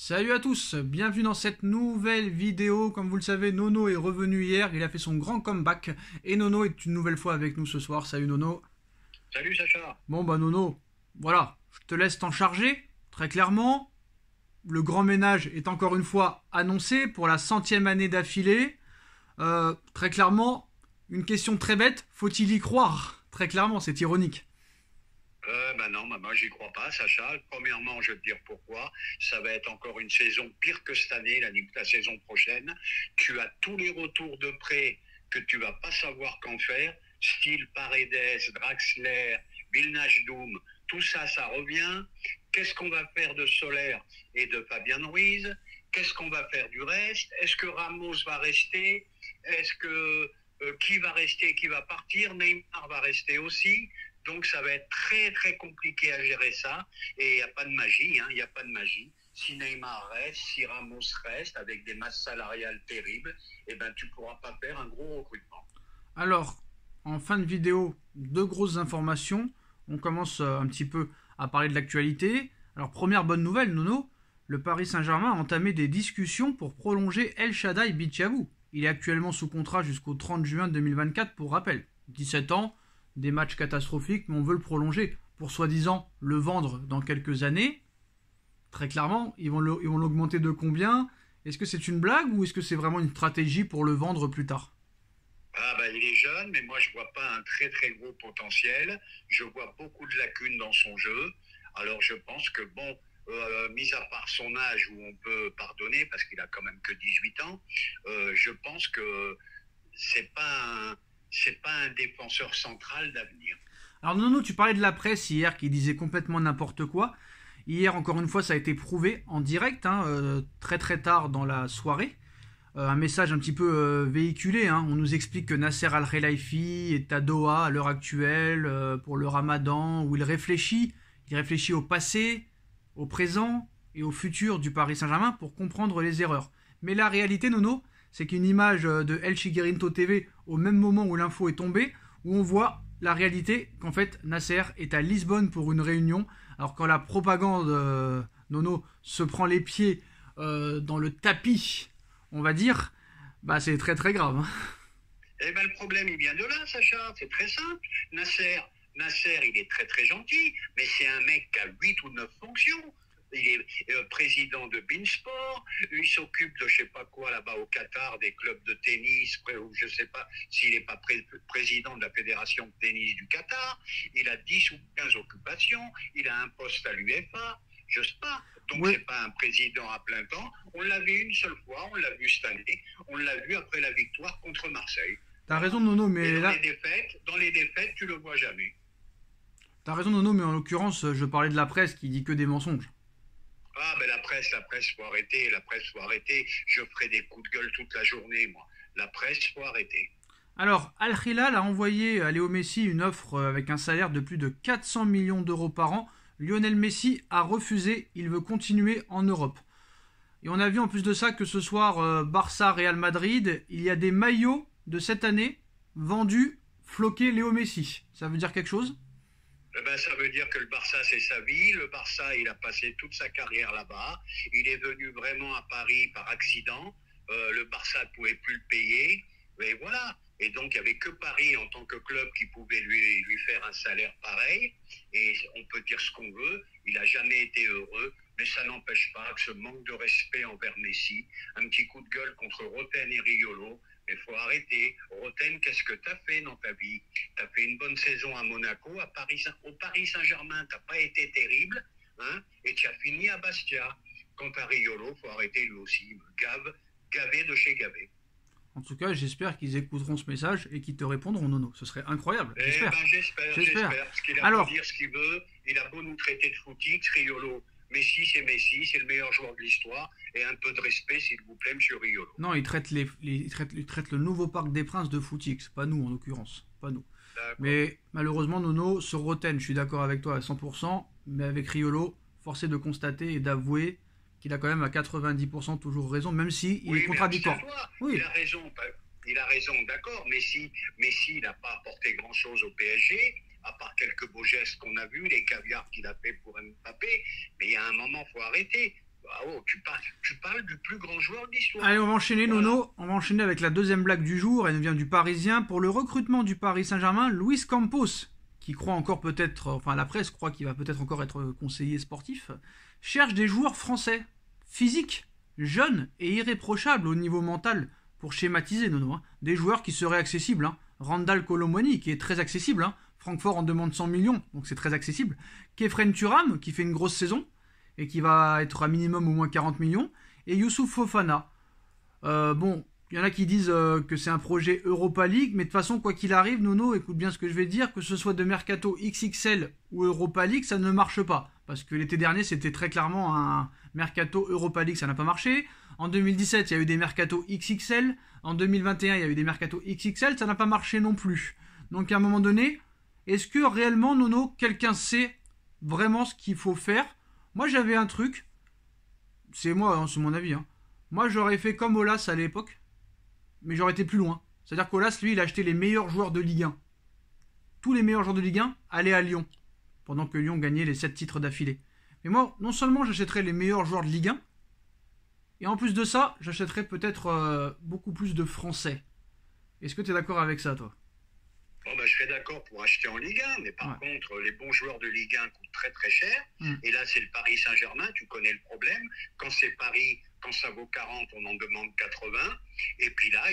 Salut à tous, bienvenue dans cette nouvelle vidéo. Comme vous le savez, Nono est revenu hier, il a fait son grand comeback et Nono est une nouvelle fois avec nous ce soir. Salut Nono. Salut Sacha. Bon bah Nono, voilà, je te laisse t'en charger, très clairement. Le grand ménage est encore une fois annoncé pour la 100e année d'affilée. Très clairement, une question très bête, faut-il y croire? Très clairement, c'est ironique. Non, moi j'y crois pas, Sacha. Premièrement, je vais te dire pourquoi. Ça va être encore une saison pire que cette année, la saison prochaine. Tu as tous les retours de prêt que tu vas pas savoir qu'en faire. Style Paredes, Draxler, Bilnachdoum, tout ça, ça revient. Qu'est-ce qu'on va faire de Solaire et de Fabian Ruiz? Qu'est-ce qu'on va faire du reste? Est-ce que Ramos va rester? Est-ce que qui va rester, qui va partir? Neymar va rester aussi. Donc ça va être très très compliqué à gérer ça. Et il n'y a pas de magie, il n'y a pas de magie. Si Neymar reste, si Ramos reste, avec des masses salariales terribles, eh ben, tu ne pourras pas faire un gros recrutement. Alors, en fin de vidéo, deux grosses informations. On commence un petit peu à parler de l'actualité. Alors, première bonne nouvelle, Nono, le Paris Saint-Germain a entamé des discussions pour prolonger El Shaddai Bichabou. Il est actuellement sous contrat jusqu'au 30 juin 2024 pour rappel. 17 ans, des matchs catastrophiques, mais on veut le prolonger pour soi-disant le vendre dans quelques années. Très clairement, ils vont l'augmenter de combien? Est-ce que c'est une blague ou est-ce que c'est vraiment une stratégie pour le vendre plus tard? Il est jeune, mais moi je vois pas un très très gros potentiel. Je vois beaucoup de lacunes dans son jeu. Alors je pense que mis à part son âge où on peut pardonner parce qu'il a quand même que 18 ans, je pense que c'est pas un défenseur central d'avenir. Alors Nono, tu parlais de la presse hier qui disait complètement n'importe quoi. Hier, encore une fois, ça a été prouvé en direct, très très tard dans la soirée. Un message un petit peu véhiculé. On nous explique que Nasser Al-Khelaifi est à Doha à l'heure actuelle pour le Ramadan, où il réfléchit. Il réfléchit au passé, au présent et au futur du Paris Saint-Germain pour comprendre les erreurs. Mais la réalité, Nono, c'est qu'une image de El Chiguerinto TV au même moment où l'info est tombée, où on voit la réalité qu'en fait Nasser est à Lisbonne pour une réunion, alors quand la propagande Nono se prend les pieds dans le tapis, on va dire, bah c'est très très grave. Eh ben, le problème, il vient de là, Sacha. C'est très simple. Nasser, il est très très gentil, mais c'est un mec qui a 8 ou 9 fonctions. Il est président de Beansport, il s'occupe de je sais pas quoi là-bas au Qatar, des clubs de tennis, ou je sais pas s'il n'est pas président de la fédération de tennis du Qatar. Il a 10 ou 15 occupations, il a un poste à l'UEFA, je sais pas. Donc Oui, c'est pas un président à plein temps. On l'a vu une seule fois, on l'a vu cette année, on l'a vu après la victoire contre Marseille. t'as raison Voilà. Nono, Et mais là, dans les défaites, tu le vois jamais. t'as raison Nono, mais en l'occurrence, je parlais de la presse qui dit que des mensonges. Ah, ben faut arrêter, faut arrêter. Je ferai des coups de gueule toute la journée, moi. La presse, faut arrêter. Alors, Al Hilal a envoyé à Léo Messi une offre avec un salaire de plus de 400 millions d'euros par an. Lionel Messi a refusé, il veut continuer en Europe. Et on a vu en plus de ça que ce soir, Barça-Real Madrid, il y a des maillots de cette année vendus floqués Léo Messi. Ça veut dire quelque chose? Eh ben, ça veut dire que le Barça, c'est sa vie. Le Barça, il a passé toute sa carrière là-bas. Il est venu vraiment à Paris par accident. Le Barça ne pouvait plus le payer. Et voilà. Et donc, il n'y avait que Paris en tant que club qui pouvait lui faire un salaire pareil. Et on peut dire ce qu'on veut. Il n'a jamais été heureux. Mais ça n'empêche pas que ce manque de respect envers Messi, un petit coup de gueule contre Roten et Riolo, mais il faut arrêter. Roten, qu'est-ce que tu as fait dans ta vie? Tu as fait une bonne saison à Monaco, au Paris Saint-Germain, tu n'as pas été terrible, et tu as fini à Bastia. Quant à Riolo, il faut arrêter lui aussi. Gavé de chez Gavé. En tout cas, j'espère qu'ils écouteront ce message et qu'ils te répondront Nono. Ce serait incroyable. Eh J'espère. ben j'espère. Parce qu'il a beau Alors, dire ce qu'il veut, il a beau nous traiter de footix, Riolo. Messi, c'est le meilleur joueur de l'histoire. Et un peu de respect, s'il vous plaît, monsieur Riolo. non, il traite le nouveau Parc des Princes de footix. Pas nous, en l'occurrence. Pas nous. D'accord. Mais malheureusement, Nono, sur Roten, je suis d'accord avec toi à 100%. Mais avec Riolo, forcé de constater et d'avouer qu'il a quand même à 90% toujours raison, même si il est Oui, mais contradictoire. abstiens-toi. Oui, Il a raison, d'accord. Messi, il n'a pas apporté grand-chose au PSG, à part quelques beaux gestes qu'on a vus, les caviars qu'il a fait pour Mbappé. Mais il y a un moment, il faut arrêter. oh, tu parles du plus grand joueur de l'histoire. Allez, on va enchaîner, Voilà. Nono. On va enchaîner avec la deuxième blague du jour. Elle nous vient du Parisien. Pour le recrutement du Paris Saint-Germain, Luis Campos, qui croit encore peut-être, enfin la presse croit qu'il va peut-être encore être conseiller sportif, cherche des joueurs français, physiques, jeunes et irréprochables au niveau mental, pour schématiser, Nono. Hein. Des joueurs qui seraient accessibles. Hein. Randall Colomwani, qui est très accessible. Hein. Francfort en demande 100 millions, donc c'est très accessible. Kefren Turam, qui fait une grosse saison et qui va être à minimum au moins 40 millions. Et Youssouf Fofana. Bon, il y en a qui disent que c'est un projet Europa League, mais de toute façon, quoi qu'il arrive, Nono, écoute bien ce que je vais dire, que ce soit de Mercato XXL ou Europa League, ça ne marche pas. Parce que l'été dernier, c'était très clairement un Mercato Europa League, ça n'a pas marché. En 2017, il y a eu des Mercato XXL. En 2021, il y a eu des Mercato XXL, ça n'a pas marché non plus. Donc à un moment donné, est-ce que réellement, Nono, quelqu'un sait vraiment ce qu'il faut faire? Moi, j'avais un truc, c'est moi, hein, c'est mon avis. Hein. Moi, j'aurais fait comme Olas à l'époque, mais j'aurais été plus loin. C'est-à-dire qu'Olas, lui, il a acheté les meilleurs joueurs de Ligue 1. Tous les meilleurs joueurs de Ligue 1 allaient à Lyon, pendant que Lyon gagnait les 7 titres d'affilée. Mais moi, non seulement j'achèterais les meilleurs joueurs de Ligue 1, et en plus de ça, j'achèterais peut-être beaucoup plus de Français. Est-ce que tu es d'accord avec ça, toi? Bon, ben, je serais d'accord pour acheter en Ligue 1, mais par contre, les bons joueurs de Ligue 1 coûtent très très cher. Et là, c'est le Paris Saint-Germain, tu connais le problème. Quand c'est Paris, quand ça vaut 40, on en demande 80. Et puis là,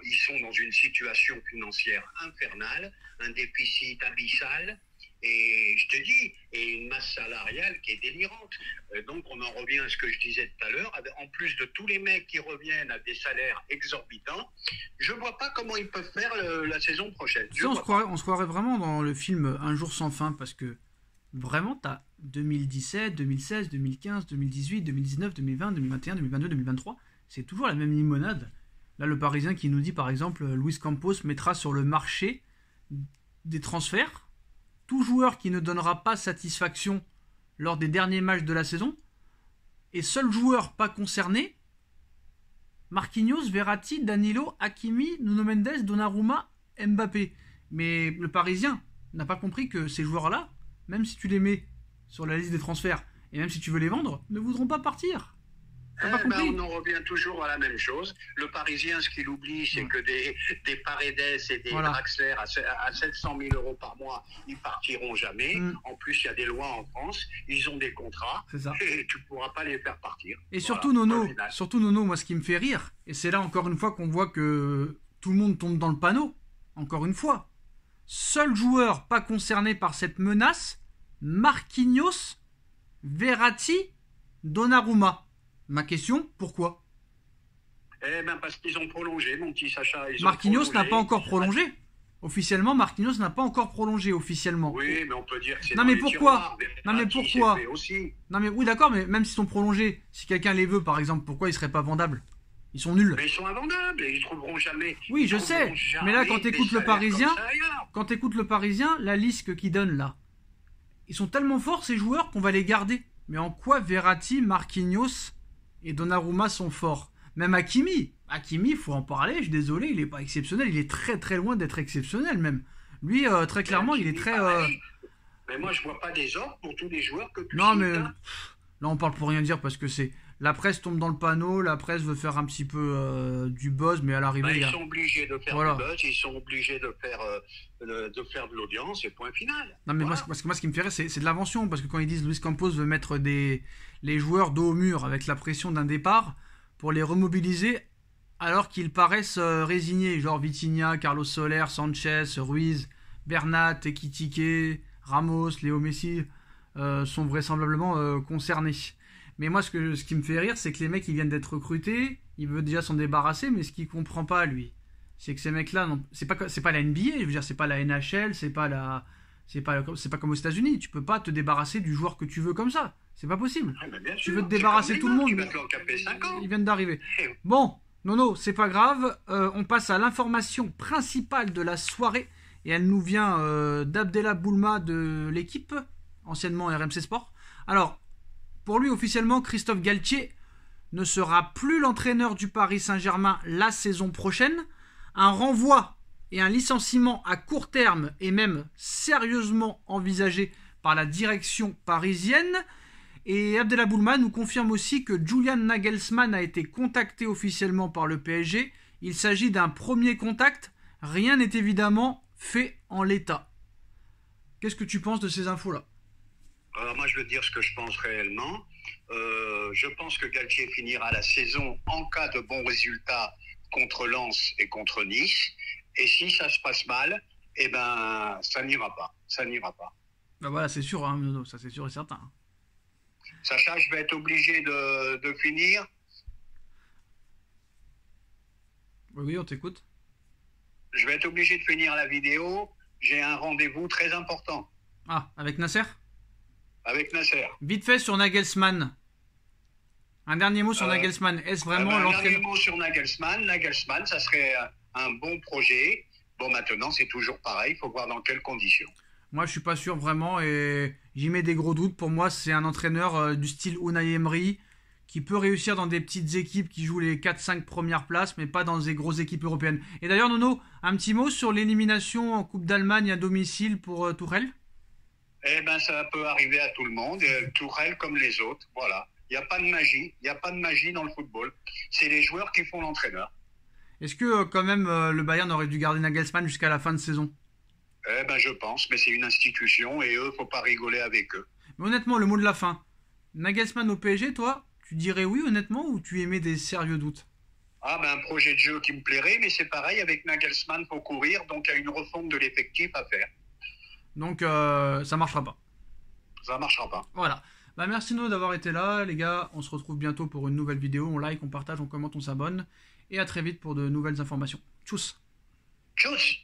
ils sont dans une situation financière infernale, un déficit abyssal. Et je te dis, et une masse salariale qui est délirante. Donc on en revient à ce que je disais tout à l'heure. En plus de tous les mecs qui reviennent à des salaires exorbitants, je vois pas comment ils peuvent faire la saison prochaine. On se croirait vraiment dans le film Un jour sans fin, parce que vraiment t'as 2017, 2016, 2015, 2018, 2019, 2020, 2021, 2022, 2023. C'est toujours la même limonade. Là, le Parisien qui nous dit par exemple, Luis Campos mettra sur le marché des transferts tout joueur qui ne donnera pas satisfaction lors des derniers matchs de la saison, et seul joueur pas concerné, Marquinhos, Verratti, Danilo, Hakimi, Nuno Mendes, Donnarumma, Mbappé. Mais le Parisien n'a pas compris que ces joueurs-là, même si tu les mets sur la liste des transferts, et même si tu veux les vendre, ne voudront pas partir. On en revient toujours à la même chose. Le Parisien, ce qu'il oublie, c'est que des Paredes et des Draxler à 700 000 euros par mois, ils partiront jamais. En plus, il y a des lois en France, ils ont des contrats, et tu ne pourras pas les faire partir. Et surtout, Nono, moi, ce qui me fait rire, et c'est là encore une fois qu'on voit que tout le monde tombe dans le panneau, encore une fois, seul joueur pas concerné par cette menace, Marquinhos, Verratti, Donnarumma. Ma question, pourquoi? Parce qu'ils ont prolongé, mon petit Sacha. Marquinhos n'a pas encore prolongé. Officiellement, Marquinhos n'a pas encore prolongé officiellement. Oui, mais on peut dire que c'est non, mais pourquoi? Non, mais pourquoi? Non, mais oui, d'accord, mais même s'ils sont prolongés, si quelqu'un les veut, par exemple, pourquoi ils seraient pas vendables? Ils sont nuls. Mais ils sont invendables et ils trouveront jamais. Oui, je sais. Mais là, quand t'écoutes le Parisien, la liste qu'ils donnent là, ils sont tellement forts ces joueurs qu'on va les garder. Mais en quoi Verratti, Marquinhos et Donnarumma sont forts? Même Hakimi, il faut en parler, je suis désolé, il n'est pas exceptionnel, il est très très loin d'être exceptionnel même. Lui, très clairement, il est très... Mais moi, je vois pas des ordres pour tous les joueurs que tu Non, mais là, on parle pour rien dire parce que c'est... La presse tombe dans le panneau, la presse veut faire un petit peu du buzz, mais à l'arrivée... Ils sont obligés de faire du buzz, ils sont obligés de faire de l'audience, et point final. Non, mais moi, ce qui me fait rire, c'est de l'invention, parce que quand ils disent Luis Campos veut mettre les joueurs dos au mur avec la pression d'un départ pour les remobiliser alors qu'ils paraissent résignés, genre Vitinha, Carlos Soler, Sanchez, Ruiz, Bernat, Ekitike, Ramos, Léo Messi sont vraisemblablement concernés. Mais moi, ce qui me fait rire, c'est que les mecs, ils viennent d'être recrutés, il veut déjà s'en débarrasser, mais ce qu'il comprend pas, lui, c'est que ces mecs-là, c'est pas la NBA, je veux dire, c'est pas la NHL, c'est pas comme aux États-Unis. Tu peux pas te débarrasser du joueur que tu veux comme ça. C'est pas possible. Tu veux te débarrasser tout le monde. Ils viennent d'arriver. Bon, Nono, c'est pas grave. On passe à l'information principale de la soirée. Et elle nous vient d'Abdellah Boulma de l'équipe, anciennement RMC Sport. Alors, pour lui, officiellement, Christophe Galtier ne sera plus l'entraîneur du Paris Saint-Germain la saison prochaine. Un renvoi et un licenciement à court terme est même sérieusement envisagé par la direction parisienne. Et Abdellah Boulma nous confirme aussi que Julian Nagelsmann a été contacté officiellement par le PSG. Il s'agit d'un premier contact. Rien n'est évidemment fait en l'état. Qu'est-ce que tu penses de ces infos-là? Alors moi, je veux dire ce que je pense réellement. Je pense que Galtier finira la saison en cas de bons résultats contre Lens et contre Nice. Et si ça se passe mal, eh ben, ça n'ira pas. Ça n'ira pas. Bah voilà, c'est sûr, hein, Nono, ça c'est sûr et certain. Sacha, je vais être obligé de finir. Oui, on t'écoute. Je vais être obligé de finir la vidéo. J'ai un rendez-vous très important. Ah, avec Nasser? Avec Nasser. Vite fait sur Nagelsmann. Un dernier mot sur Nagelsmann. Est-ce vraiment un l'entraîneur? dernier mot sur Nagelsmann. Nagelsmann, ça serait un bon projet. Bon, maintenant, c'est toujours pareil. Il faut voir dans quelles conditions. Moi, je suis pas sûr vraiment et j'y mets des gros doutes. Pour moi, c'est un entraîneur du style Unai Emery qui peut réussir dans des petites équipes qui jouent les 4-5 premières places, mais pas dans des grosses équipes européennes. Et d'ailleurs, Nono, un petit mot sur l'élimination en Coupe d'Allemagne à domicile pour Tuchel? Eh ben, ça peut arriver à tout le monde. Tuchel comme les autres. Voilà. Il n'y a pas de magie. Il n'y a pas de magie dans le football. C'est les joueurs qui font l'entraîneur. Est-ce que quand même le Bayern aurait dû garder Nagelsmann jusqu'à la fin de saison? Eh ben, je pense, mais c'est une institution et eux, faut pas rigoler avec eux. Mais honnêtement, le mot de la fin. Nagelsmann au PSG, toi, tu dirais oui honnêtement ou tu émets des sérieux doutes? Ah ben, un projet de jeu qui me plairait, mais c'est pareil, avec Nagelsmann, faut courir, donc il y a une refonte de l'effectif à faire. Donc ça marchera pas. Ça marchera pas. Voilà. Bah merci Nono d'avoir été là, les gars. On se retrouve bientôt pour une nouvelle vidéo. On like, on partage, on commente, on s'abonne. Et à très vite pour de nouvelles informations. Tchuss. Tchuss.